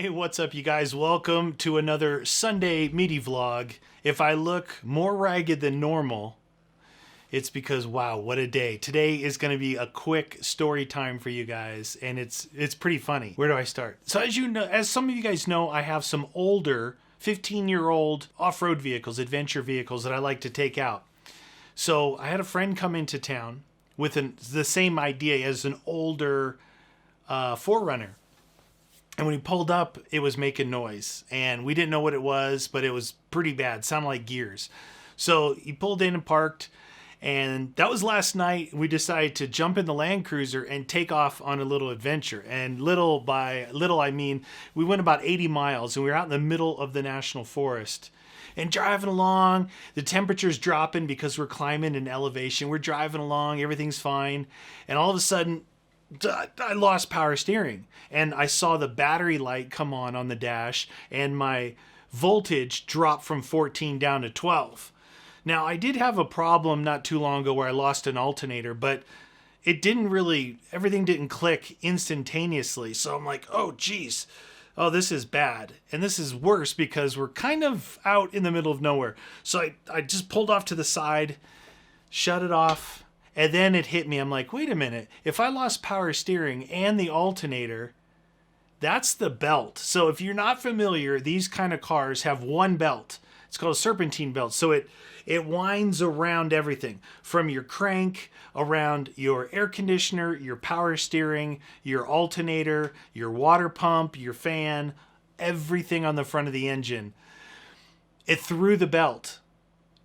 Hey, what's up, you guys? Welcome to another Sunday Meaty vlog. If I look more ragged than normal, it's because, wow, what a day. Today is going to be a quick story time for you guys, and it's pretty funny. Where do I start? So as you know, as some of you guys know, I have some older 15-year-old off-road vehicles, adventure vehicles that I like to take out. So I had a friend come into town with the same idea as an older 4Runner. And when he pulled up, it was making noise. And we didn't know what it was, but it was pretty bad. It sounded like gears. So he pulled in and parked. And that was last night. We decided to jump in the Land Cruiser and take off on a little adventure. And little by little, I mean, we went about 80 miles. And we were out in the middle of the National Forest. And driving along, the temperature's dropping because we're climbing in elevation. We're driving along, everything's fine. And all of a sudden, I lost power steering, and I saw the battery light come on the dash, and my voltage dropped from 14 down to 12. Now, I did have a problem not too long ago where I lost an alternator, but it didn't really, everything didn't click instantaneously. So I'm like, oh, geez, oh, this is bad. And this is worse because we're kind of out in the middle of nowhere. So I just pulled off to the side, shut it off. And then it hit me. I'm like, wait a minute. If I lost power steering and the alternator, that's the belt. So if you're not familiar, these kind of cars have one belt. It's called a serpentine belt. So it winds around everything from your crank, around your air conditioner, your power steering, your alternator, your water pump, your fan, everything on the front of the engine. It threw the belt.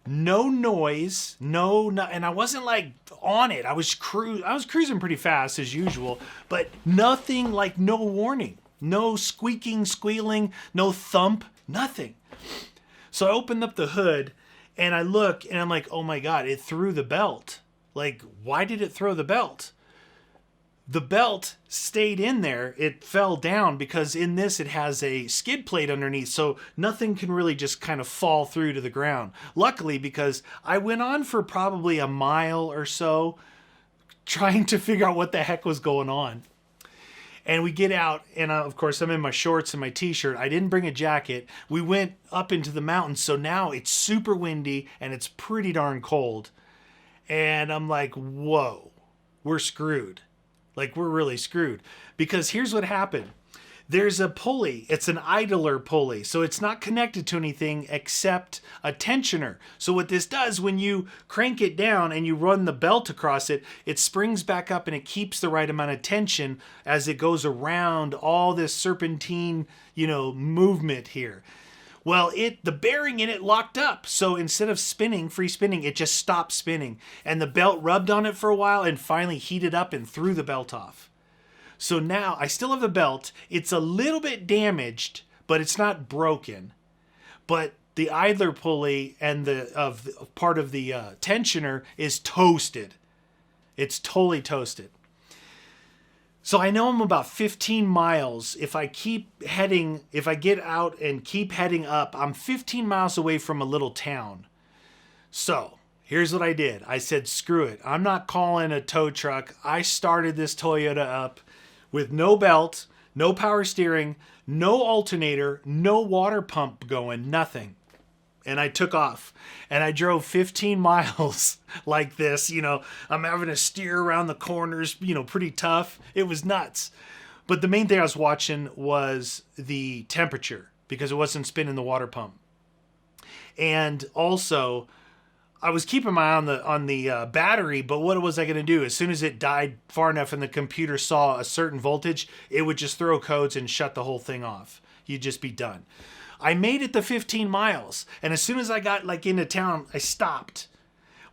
No noise, and I wasn't like on it. I was cruising pretty fast as usual, but nothing, like no warning, no squeaking, squealing, no thump, nothing. So I opened up the hood and I look and I'm like, oh my God, it threw the belt. Like, why did it throw the belt? The belt stayed in there. It fell down because in this it has a skid plate underneath, so nothing can really just kind of fall through to the ground. Luckily, because I went on for probably a mile or so trying to figure out what the heck was going on. And we get out, and of course I'm in my shorts and my t-shirt. I didn't bring a jacket. We went up into the mountains, so now it's super windy and it's pretty darn cold. And I'm like, whoa, we're screwed. Like, we're really screwed. Because here's what happened. There's a pulley. It's an idler pulley. So it's not connected to anything except a tensioner. So what this does, when you crank it down and you run the belt across it, it springs back up and it keeps the right amount of tension as it goes around all this serpentine, movement here. Well, the bearing in it locked up. So instead of free spinning, it just stopped spinning. And the belt rubbed on it for a while and finally heated up and threw the belt off. So now I still have the belt. It's a little bit damaged, but it's not broken. But the idler pulley and part of the tensioner is toasted. It's totally toasted. So I know I'm about 15 miles. If I get out and keep heading up, I'm 15 miles away from a little town. So here's what I did. I said, screw it. I'm not calling a tow truck. I started this Toyota up with no belt, no power steering, no alternator, no water pump going, nothing. And I took off and I drove 15 miles like this. I'm having to steer around the corners, pretty tough. It was nuts. But the main thing I was watching was the temperature because it wasn't spinning the water pump. And also, I was keeping my eye on the battery, but what was I going to do? As soon as it died far enough and the computer saw a certain voltage, it would just throw codes and shut the whole thing off. You'd just be done. I made it the 15 miles, and as soon as I got into town, I stopped.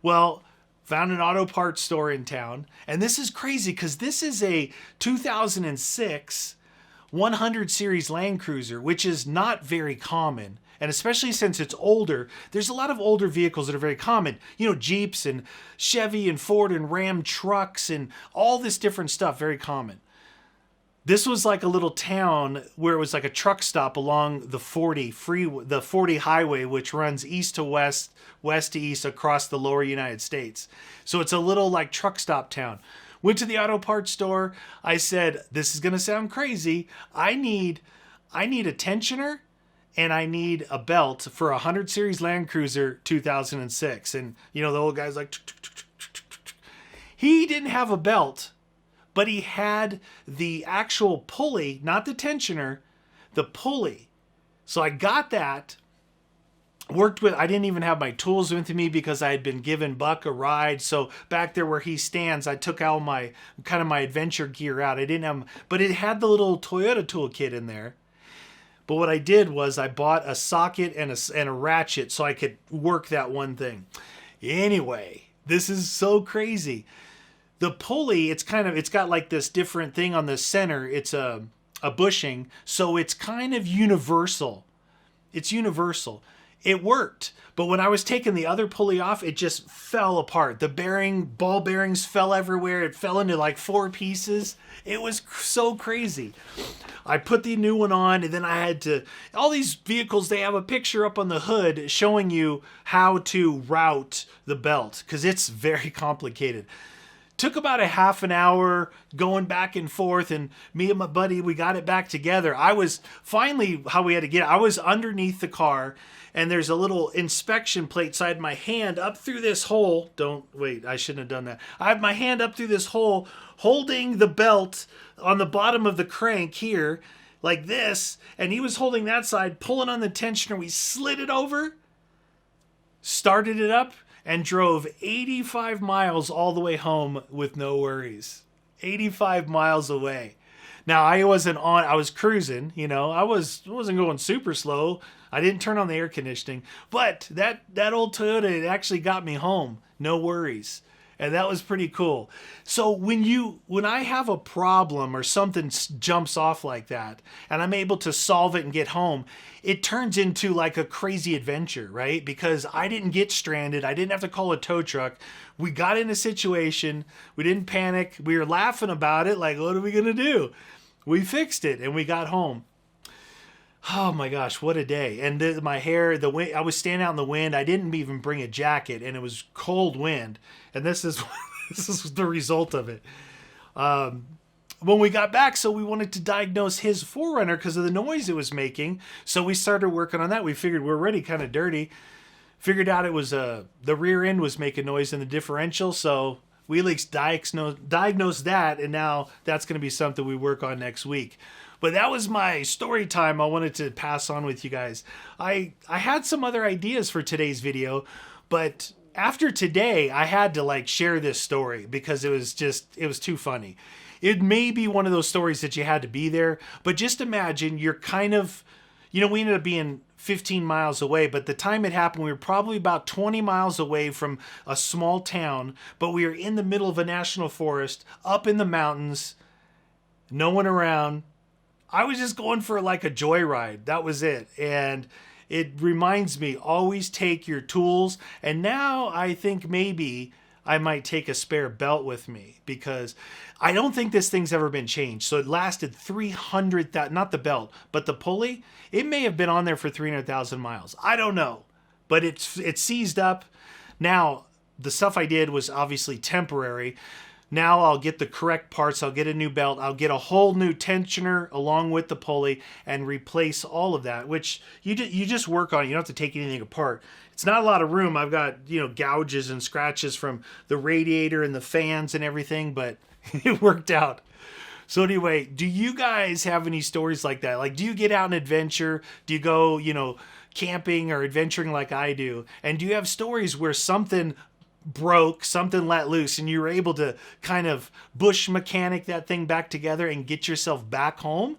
Well, found an auto parts store in town, and this is crazy because this is a 2006 100 series Land Cruiser, which is not very common. And especially since it's older, there's a lot of older vehicles that are very common. Jeeps and Chevy and Ford and Ram trucks and all this different stuff, very common. This was like a little town where it was like a truck stop along the 40 highway, which runs east to west, west to east across the lower United States. So it's a little like truck stop town. Went to the auto parts store. I said, this is going to sound crazy. I need I need a tensioner and I need a belt for a 100 Series Land Cruiser 2006. And, the old guy's like, he didn't have a belt, but he had the actual pulley, not the tensioner, the pulley. So I got that. I didn't even have my tools with me because I had been giving Buck a ride. So back there where he stands, I took out my adventure gear out. I didn't have, but it had the little Toyota toolkit in there. But what I did was I bought a socket and a ratchet so I could work that one thing. Anyway, this is so crazy. The pulley, it's got like this different thing on the center. It's a bushing, so it's kind of universal. It's universal. It worked, but when I was taking the other pulley off, it just fell apart. The ball bearings fell everywhere. It fell into like 4 pieces. It was so crazy. I put the new one on, and then I had to, all these vehicles, they have a picture up on the hood showing you how to route the belt, because it's very complicated. Took about a half an hour going back and forth, and me and my buddy, we got it back together. I was underneath the car, and there's a little inspection plate, so I had my hand up through this hole. I shouldn't have done that. I had my hand up through this hole, holding the belt on the bottom of the crank here, like this, and he was holding that side, pulling on the tensioner. We slid it over, started it up, and drove 85 miles all the way home with no worries. 85 miles away. Now, I was cruising, I wasn't going super slow. I didn't turn on the air conditioning, but that old Toyota, it actually got me home. No worries. And that was pretty cool. So when I have a problem or something jumps off like that, and I'm able to solve it and get home, it turns into like a crazy adventure, right? Because I didn't get stranded. I didn't have to call a tow truck. We got in a situation. We didn't panic. We were laughing about it. Like, what are we going to do? We fixed it and we got home. Oh my gosh, what a day. And my hair, the wind, I was standing out in the wind. I didn't even bring a jacket, and it was cold wind. And this is the result of it. When we got back, so we wanted to diagnose his 4Runner because of the noise it was making. So we started working on that. We figured we're already kind of dirty. Figured out it was the rear end was making noise in the differential. So we at least diagnosed that, and now that's going to be something we work on next week. But that was my story time I wanted to pass on with you guys. I had some other ideas for today's video, but after today, I had to share this story because it was too funny. It may be one of those stories that you had to be there, but just imagine you're kind of, we ended up being 15 miles away, but the time it happened, we were probably about 20 miles away from a small town, but we were in the middle of a national forest, up in the mountains, no one around. I was just going for a joyride. That was it. And it reminds me, always take your tools. And now I think maybe I might take a spare belt with me because I don't think this thing's ever been changed. So it lasted 300,000, not the belt, but the pulley. It may have been on there for 300,000 miles. I don't know, but it's seized up. Now, the stuff I did was obviously temporary. Now I'll get the correct parts. I'll get a new belt. I'll get a whole new tensioner along with the pulley and replace all of that, which you just work on. You don't have to take anything apart. It's not a lot of room. I've got, gouges and scratches from the radiator and the fans and everything, but it worked out. So anyway, do you guys have any stories like that? Do you get out and adventure? Do you go, camping or adventuring like I do? And do you have stories where something broke, something let loose, and you were able to kind of bush mechanic that thing back together and get yourself back home,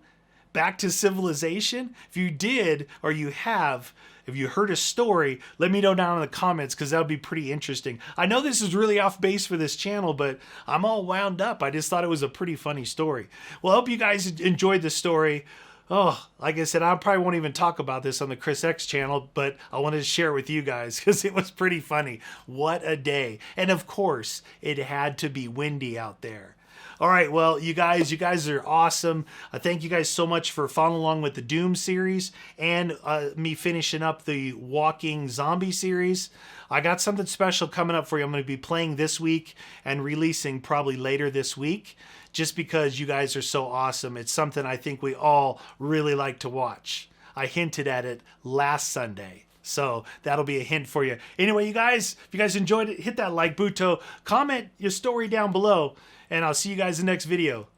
back to civilization? If you did, or you have, if you heard a story, let me know down in the comments because that would be pretty interesting. I know this is really off base for this channel, but I'm all wound up. I just thought it was a pretty funny story. Well, I hope you guys enjoyed the story. Oh, like I said, I probably won't even talk about this on the Chris X channel, but I wanted to share with you guys because it was pretty funny. What a day. And of course, it had to be windy out there. All right, well, you guys are awesome. Thank you guys so much for following along with the Doom series and me finishing up the Walking Zombie series. I got something special coming up for you. I'm going to be playing this week and releasing probably later this week, just because you guys are so awesome. It's something I think we all really like to watch. I hinted at it last Sunday, so that'll be a hint for you. Anyway, you guys, if you guys enjoyed it, hit that like button, comment your story down below, and I'll see you guys in the next video.